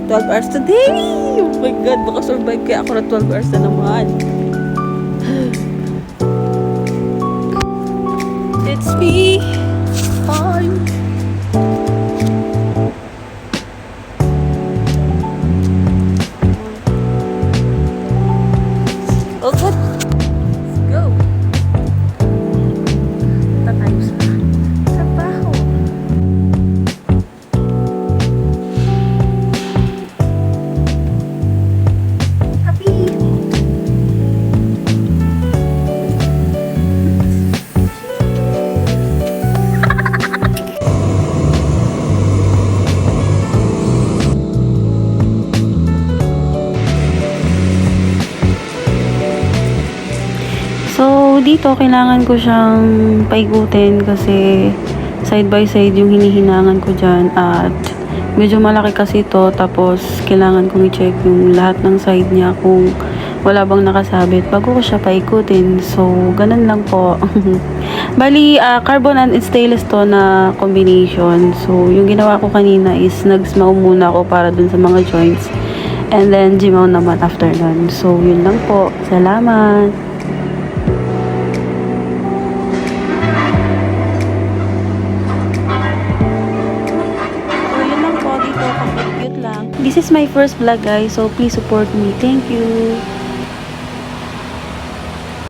12 hours today. Oh my God, baka survive kaya ako na 12 hours na naman. It's me. Fine. Oh, good. Let's go. Punta tayo sa trabaho. Happy. So, dito kailangan ko siyang paikutin kasi side by side yung hinihinangan ko dyan at medyo malaki kasi ito tapos kailangan kong i-check yung lahat ng side niya kung wala bang nakasabit bago ko siya paikutin. So, ganun lang po. Bali, carbon and stainless to na combination. So, yung ginawa ko kanina is nag-smaw muna ako para dun sa mga joints and then gimaw naman after nun. So, yun lang po. Salamat! This is my first vlog guys, so please support me. Thank you.